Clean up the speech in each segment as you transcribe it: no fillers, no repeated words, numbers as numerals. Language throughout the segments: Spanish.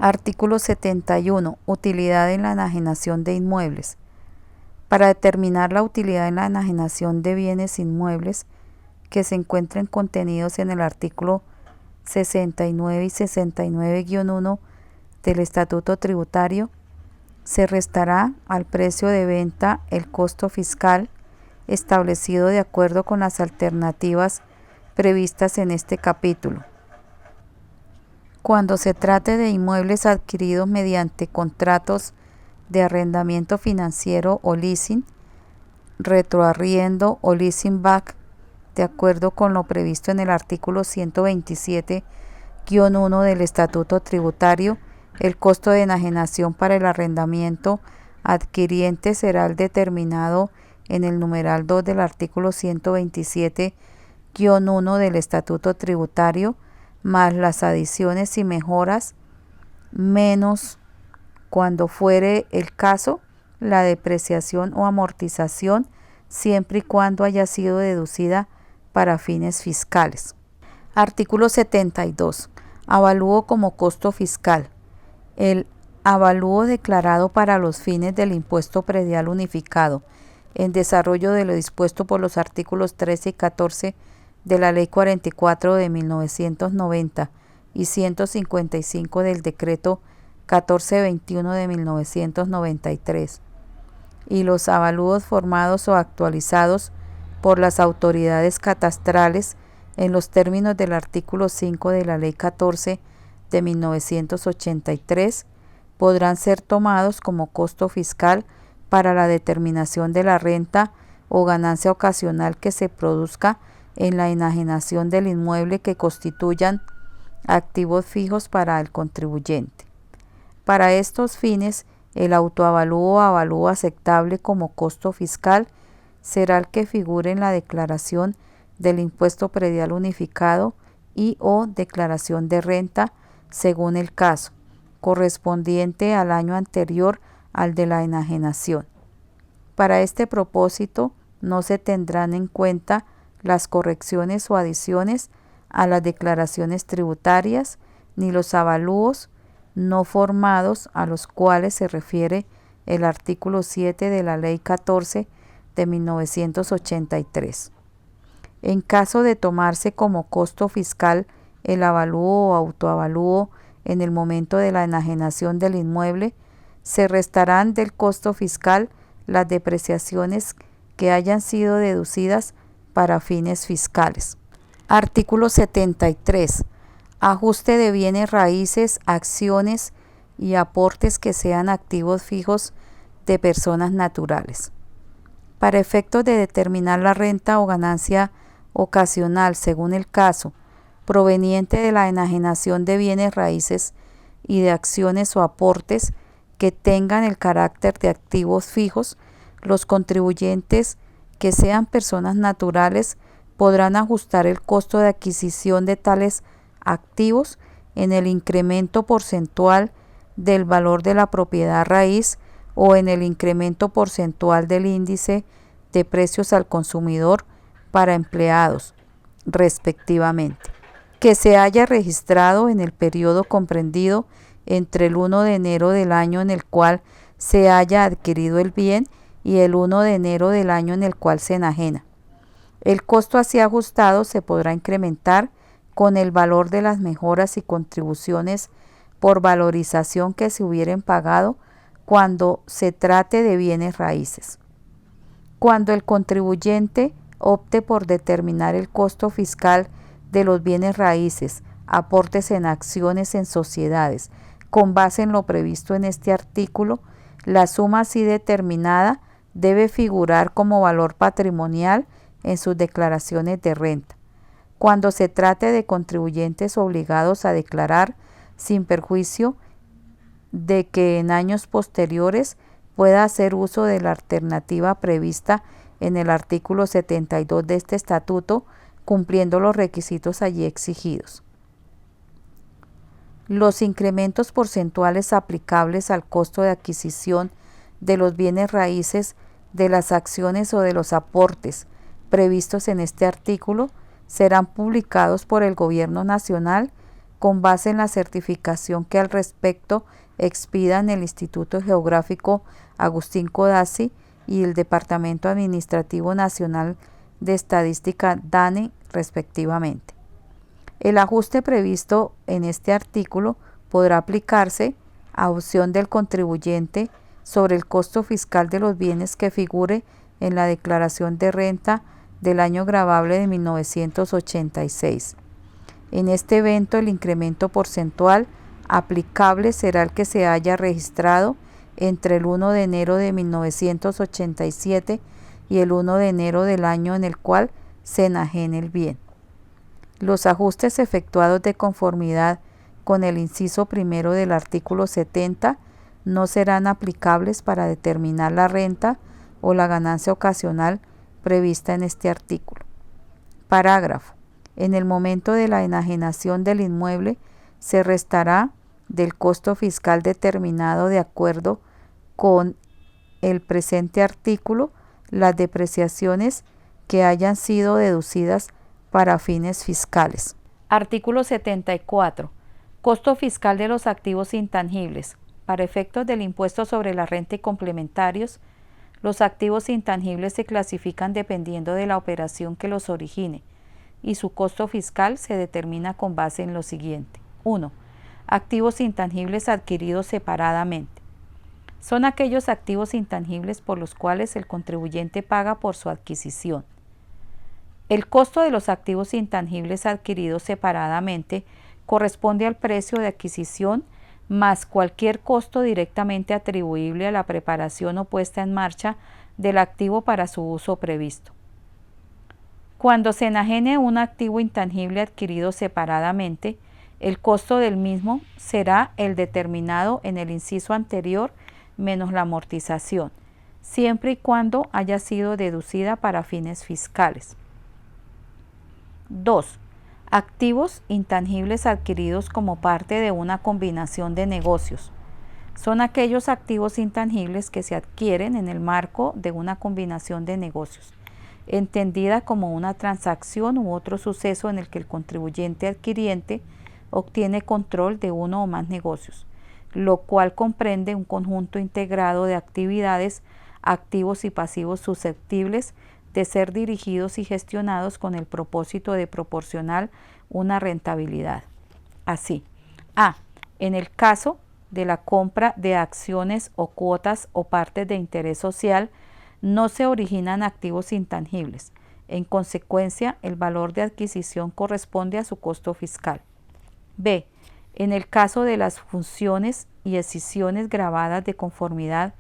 Artículo 71. Utilidad en la enajenación de inmuebles. Para determinar la utilidad en la enajenación de bienes inmuebles que se encuentren contenidos en el artículo 69 y 69-1 del Estatuto Tributario, se restará al precio de venta el costo fiscal establecido de acuerdo con las alternativas previstas en este capítulo. Cuando se trate de inmuebles adquiridos mediante contratos de arrendamiento financiero o leasing, retroarriendo o leasing back, de acuerdo con lo previsto en el artículo 127-1 del Estatuto Tributario, el costo de enajenación para el arrendamiento adquiriente será el determinado en el numeral 2 del artículo 127-1 del Estatuto Tributario, más las adiciones y mejoras, menos, cuando fuere el caso, la depreciación o amortización, siempre y cuando haya sido deducida para fines fiscales. Artículo 72. Avalúo como costo fiscal. El avalúo declarado para los fines del impuesto predial unificado, en desarrollo de lo dispuesto por los artículos 13 y 14 de la Ley 44 de 1990 y 155 del Decreto 1421 de 1993, y los avalúos formados o actualizados por las autoridades catastrales en los términos del artículo 5 de la Ley 14 de 1983 podrán ser tomados como costo fiscal para la determinación de la renta o ganancia ocasional que se produzca en la enajenación del inmueble que constituyan activos fijos para el contribuyente. Para estos fines, el autoavalúo o avalúo aceptable como costo fiscal será el que figure en la declaración del impuesto predial unificado y o declaración de renta, según el caso, correspondiente al año anterior al de la enajenación. Para este propósito, no se tendrán en cuenta las correcciones o adiciones a las declaraciones tributarias ni los avalúos no formados a los cuales se refiere el artículo 7 de la Ley 14 de 1983. En caso de tomarse como costo fiscal el avalúo o autoavalúo en el momento de la enajenación del inmueble, se restarán del costo fiscal las depreciaciones que hayan sido deducidas para fines fiscales. Artículo 73. Ajuste de bienes raíces, acciones y aportes que sean activos fijos de personas naturales. Para efectos de determinar la renta o ganancia ocasional, según el caso, proveniente de la enajenación de bienes raíces y de acciones o aportes que tengan el carácter de activos fijos, los contribuyentes que sean personas naturales podrán ajustar el costo de adquisición de tales activos en el incremento porcentual del valor de la propiedad raíz o en el incremento porcentual del índice de precios al consumidor para empleados, respectivamente, que se haya registrado en el periodo comprendido entre el 1 de enero del año en el cual se haya adquirido el bien y el 1 de enero del año en el cual se enajena. El costo así ajustado se podrá incrementar con el valor de las mejoras y contribuciones por valorización que se hubieran pagado cuando se trate de bienes raíces. Cuando el contribuyente opte por determinar el costo fiscal de los bienes raíces, aportes en acciones en sociedades, con base en lo previsto en este artículo, la suma así determinada debe figurar como valor patrimonial en sus declaraciones de renta. Cuando se trate de contribuyentes obligados a declarar, sin perjuicio de que en años posteriores pueda hacer uso de la alternativa prevista en el artículo 72 de este estatuto, cumpliendo los requisitos allí exigidos. Los incrementos porcentuales aplicables al costo de adquisición de los bienes raíces, de las acciones o de los aportes previstos en este artículo serán publicados por el Gobierno Nacional con base en la certificación que al respecto expidan el Instituto Geográfico Agustín Codazzi y el Departamento Administrativo Nacional de Estadística DANE, respectivamente. El ajuste previsto en este artículo podrá aplicarse a opción del contribuyente sobre el costo fiscal de los bienes que figure en la declaración de renta del año gravable de 1986. En este evento, el incremento porcentual aplicable será el que se haya registrado entre el 1 de enero de 1987 y el 1 de enero del año en el cual se enajene el bien. Los ajustes efectuados de conformidad con el inciso primero del artículo 70 no serán aplicables para determinar la renta o la ganancia ocasional prevista en este artículo. Parágrafo. En el momento de la enajenación del inmueble se restará del costo fiscal determinado de acuerdo con el presente artículo las depreciaciones que hayan sido deducidas para fines fiscales. Artículo 74. Costo fiscal de los activos intangibles. Para efectos del impuesto sobre la renta y complementarios, los activos intangibles se clasifican dependiendo de la operación que los origine, y su costo fiscal se determina con base en lo siguiente. 1. Activos intangibles adquiridos separadamente. Son aquellos activos intangibles por los cuales el contribuyente paga por su adquisición. El costo de los activos intangibles adquiridos separadamente corresponde al precio de adquisición más cualquier costo directamente atribuible a la preparación o puesta en marcha del activo para su uso previsto. Cuando se enajene un activo intangible adquirido separadamente, el costo del mismo será el determinado en el inciso anterior menos la amortización, siempre y cuando haya sido deducida para fines fiscales. 2. Activos intangibles adquiridos como parte de una combinación de negocios. Son aquellos activos intangibles que se adquieren en el marco de una combinación de negocios, entendida como una transacción u otro suceso en el que el contribuyente adquiriente obtiene control de uno o más negocios, lo cual comprende un conjunto integrado de actividades, activos y pasivos susceptibles de ser dirigidos y gestionados con el propósito de proporcionar una rentabilidad. Así, a. En el caso de la compra de acciones o cuotas o partes de interés social, no se originan activos intangibles. En consecuencia, el valor de adquisición corresponde a su costo fiscal. B. En el caso de las funciones y escisiones gravadas de conformidad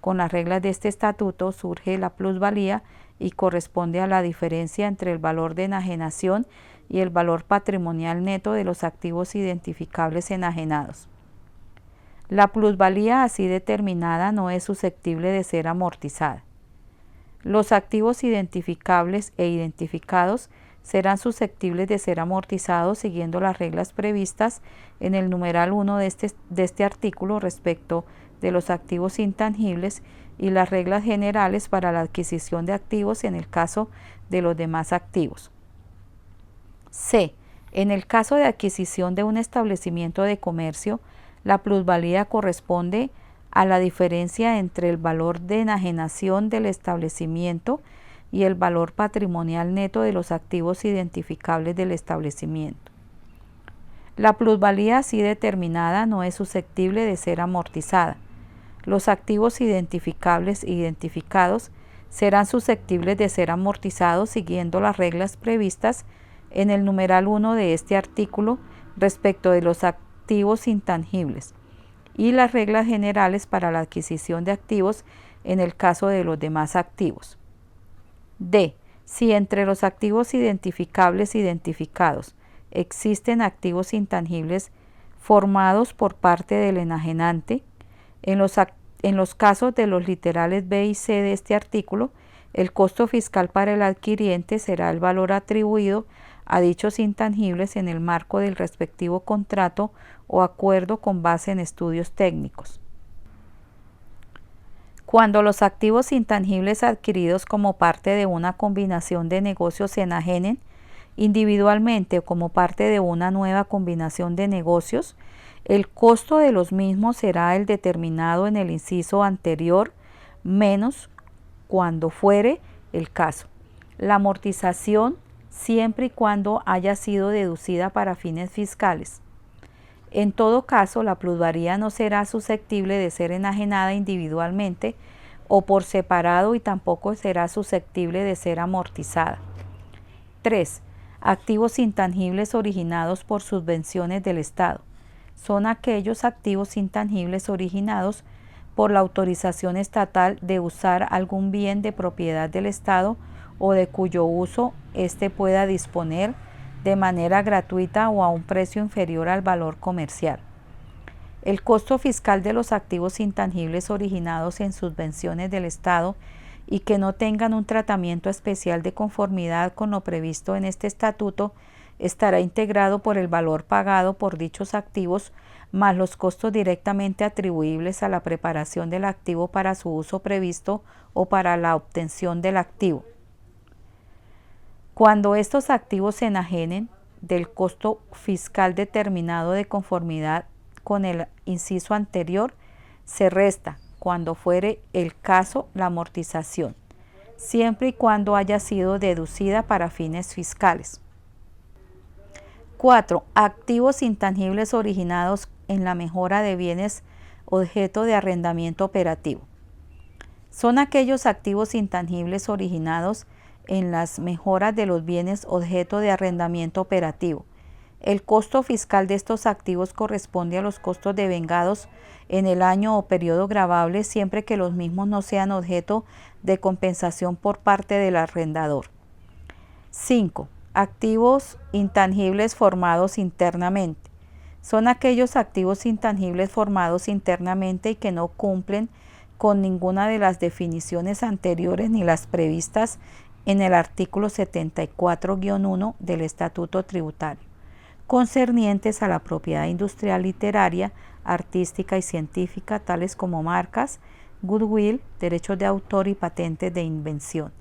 con las reglas de este estatuto, surge la plusvalía y corresponde a la diferencia entre el valor de enajenación y el valor patrimonial neto de los activos identificables enajenados. La plusvalía así determinada no es susceptible de ser amortizada. Los activos identificables e identificados serán susceptibles de ser amortizados siguiendo las reglas previstas en el numeral 1 de este artículo respecto de los activos intangibles y las reglas generales para la adquisición de activos en el caso de los demás activos. C. En el caso de adquisición de un establecimiento de comercio, la plusvalía corresponde a la diferencia entre el valor de enajenación del establecimiento y el valor patrimonial neto de los activos identificables del establecimiento. La plusvalía así determinada no es susceptible de ser amortizada. Los activos identificables e identificados serán susceptibles de ser amortizados siguiendo las reglas previstas en el numeral 1 de este artículo respecto de los activos intangibles y las reglas generales para la adquisición de activos en el caso de los demás activos. D. Si entre los activos identificables e identificados existen activos intangibles formados por parte del enajenante, en los casos de los literales B y C de este artículo, el costo fiscal para el adquiriente será el valor atribuido a dichos intangibles en el marco del respectivo contrato o acuerdo con base en estudios técnicos. Cuando los activos intangibles adquiridos como parte de una combinación de negocios se enajenen, individualmente o como parte de una nueva combinación de negocios, el costo de los mismos será el determinado en el inciso anterior menos cuando fuere el caso. La amortización siempre y cuando haya sido deducida para fines fiscales. En todo caso, la plusvalía no será susceptible de ser enajenada individualmente o por separado y tampoco será susceptible de ser amortizada. 3. Activos intangibles originados por subvenciones del Estado. Son aquellos activos intangibles originados por la autorización estatal de usar algún bien de propiedad del Estado o de cuyo uso éste pueda disponer de manera gratuita o a un precio inferior al valor comercial. El costo fiscal de los activos intangibles originados en subvenciones del Estado y que no tengan un tratamiento especial de conformidad con lo previsto en este estatuto estará integrado por el valor pagado por dichos activos más los costos directamente atribuibles a la preparación del activo para su uso previsto o para la obtención del activo. Cuando estos activos se enajenen del costo fiscal determinado de conformidad con el inciso anterior, se resta, cuando fuere el caso, la amortización, siempre y cuando haya sido deducida para fines fiscales. 4. Activos intangibles originados en la mejora de bienes objeto de arrendamiento operativo. Son aquellos activos intangibles originados en las mejoras de los bienes objeto de arrendamiento operativo. El costo fiscal de estos activos corresponde a los costos devengados en el año o periodo gravable siempre que los mismos no sean objeto de compensación por parte del arrendador. 5. Activos intangibles formados internamente. Son aquellos activos intangibles formados internamente y que no cumplen con ninguna de las definiciones anteriores ni las previstas en el artículo 74-1 del Estatuto Tributario, concernientes a la propiedad industrial, literaria, artística y científica, tales como marcas, goodwill, derechos de autor y patentes de invención.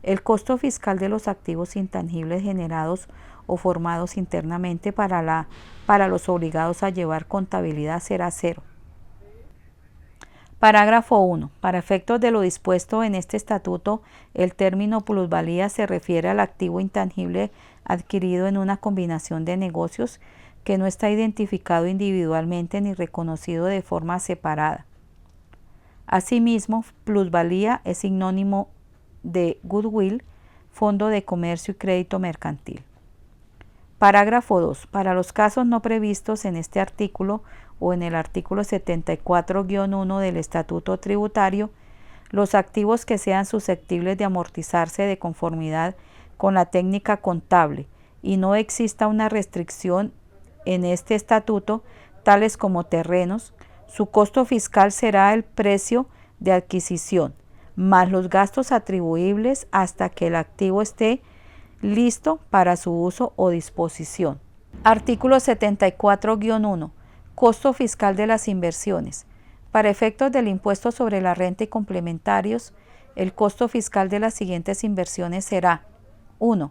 El costo fiscal de los activos intangibles generados o formados internamente para los obligados a llevar contabilidad será cero. Parágrafo 1. Para efectos de lo dispuesto en este estatuto, el término plusvalía se refiere al activo intangible adquirido en una combinación de negocios que no está identificado individualmente ni reconocido de forma separada. Asimismo, plusvalía es sinónimo de goodwill, fondo de comercio y crédito mercantil. Parágrafo 2. Para los casos no previstos en este artículo o en el artículo 74-1 del Estatuto Tributario, los activos que sean susceptibles de amortizarse de conformidad con la técnica contable y no exista una restricción en este estatuto, tales como terrenos, su costo fiscal será el precio de adquisición, más los gastos atribuibles hasta que el activo esté listo para su uso o disposición. Artículo 74-1. Costo fiscal de las inversiones. Para efectos del impuesto sobre la renta y complementarios, el costo fiscal de las siguientes inversiones será: 1.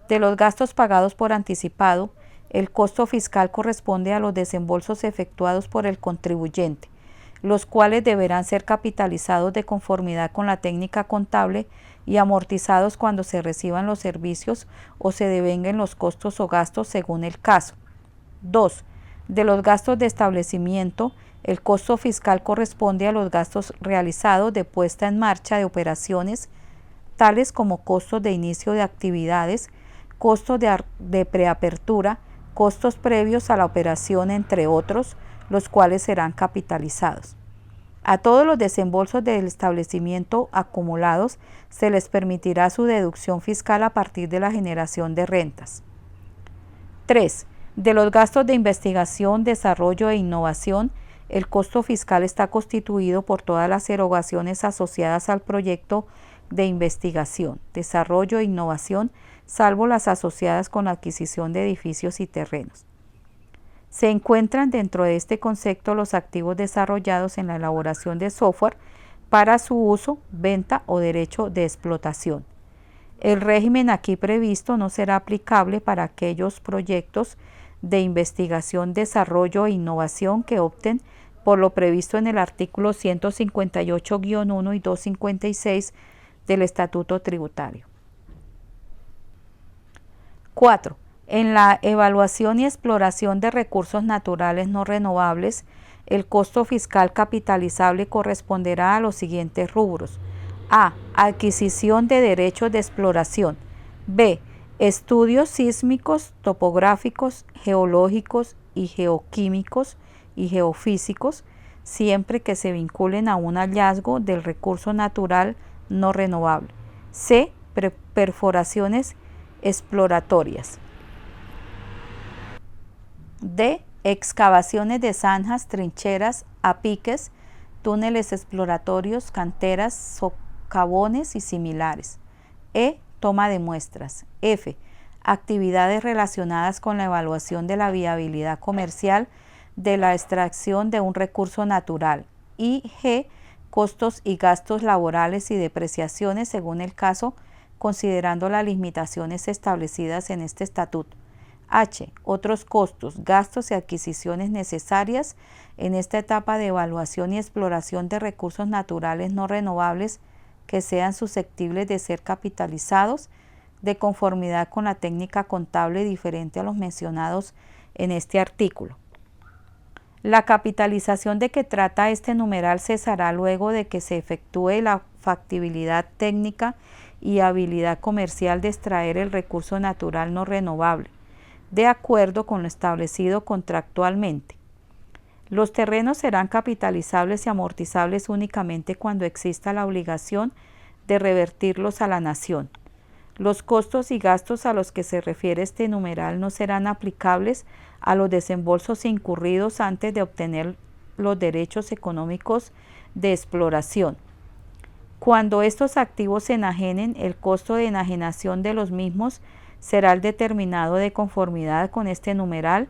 De los gastos pagados por anticipado, el costo fiscal corresponde a los desembolsos efectuados por el contribuyente, los cuales deberán ser capitalizados de conformidad con la técnica contable y amortizados cuando se reciban los servicios o se devenguen los costos o gastos según el caso. 2. De los gastos de establecimiento, el costo fiscal corresponde a los gastos realizados de puesta en marcha de operaciones, tales como costos de inicio de actividades, costos de preapertura, costos previos a la operación, entre otros, los cuales serán capitalizados. A todos los desembolsos del establecimiento acumulados se les permitirá su deducción fiscal a partir de la generación de rentas. 3. De los gastos de investigación, desarrollo e innovación, el costo fiscal está constituido por todas las erogaciones asociadas al proyecto de investigación, desarrollo e innovación, salvo las asociadas con la adquisición de edificios y terrenos. Se encuentran dentro de este concepto los activos desarrollados en la elaboración de software para su uso, venta o derecho de explotación. El régimen aquí previsto no será aplicable para aquellos proyectos de investigación, desarrollo e innovación que opten por lo previsto en el artículo 158-1 y 256 del Estatuto Tributario. 4. En la evaluación y exploración de recursos naturales no renovables, el costo fiscal capitalizable corresponderá a los siguientes rubros. A. Adquisición de derechos de exploración. B. Estudios sísmicos, topográficos, geológicos y geoquímicos y geofísicos, siempre que se vinculen a un hallazgo del recurso natural no renovable. C. Perforaciones exploratorias. D. Excavaciones de zanjas, trincheras, apiques, túneles exploratorios, canteras, socavones y similares. E. Toma de muestras. F. Actividades relacionadas con la evaluación de la viabilidad comercial de la extracción de un recurso natural. Y G. Costos y gastos laborales y depreciaciones según el caso, considerando las limitaciones establecidas en este estatuto. H. Otros costos, gastos y adquisiciones necesarias en esta etapa de evaluación y exploración de recursos naturales no renovables que sean susceptibles de ser capitalizados de conformidad con la técnica contable diferente a los mencionados en este artículo. La capitalización de que trata este numeral cesará luego de que se efectúe la factibilidad técnica y habilidad comercial de extraer el recurso natural no renovable, de acuerdo con lo establecido contractualmente. Los terrenos serán capitalizables y amortizables únicamente cuando exista la obligación de revertirlos a la nación. Los costos y gastos a los que se refiere este numeral no serán aplicables a los desembolsos incurridos antes de obtener los derechos económicos de exploración. Cuando estos activos se enajenen, el costo de enajenación de los mismos será el determinado de conformidad con este numeral,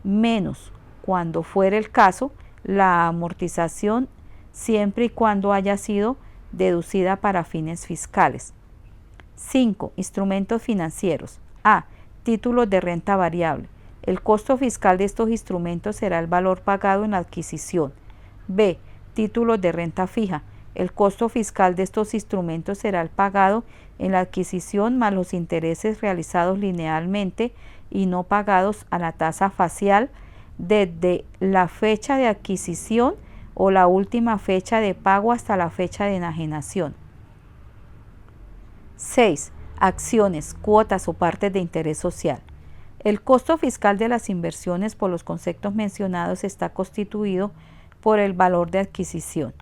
menos, cuando fuere el caso, la amortización, siempre y cuando haya sido deducida para fines fiscales. 5. Instrumentos financieros. A. Títulos de renta variable. El costo fiscal de estos instrumentos será el valor pagado en la adquisición. B. Títulos de renta fija. El costo fiscal de estos instrumentos será el pagado en la adquisición más los intereses realizados linealmente y no pagados a la tasa facial desde la fecha de adquisición o la última fecha de pago hasta la fecha de enajenación. 6. Acciones, cuotas o partes de interés social. El costo fiscal de las inversiones por los conceptos mencionados está constituido por el valor de adquisición.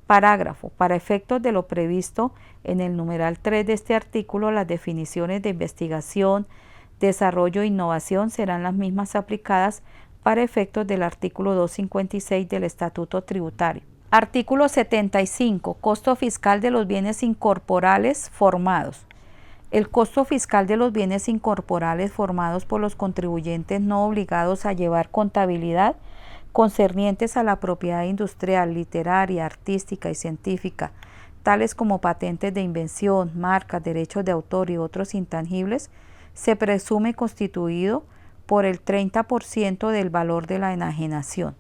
Parágrafo. Para efectos de lo previsto en el numeral 3 de este artículo, las definiciones de investigación, desarrollo e innovación serán las mismas aplicadas para efectos del artículo 256 del Estatuto Tributario. Artículo 75. Costo fiscal de los bienes incorporales formados. El costo fiscal de los bienes incorporales formados por los contribuyentes no obligados a llevar contabilidad concernientes a la propiedad industrial, literaria, artística y científica, tales como patentes de invención, marcas, derechos de autor y otros intangibles, se presume constituido por el 30% del valor de la enajenación.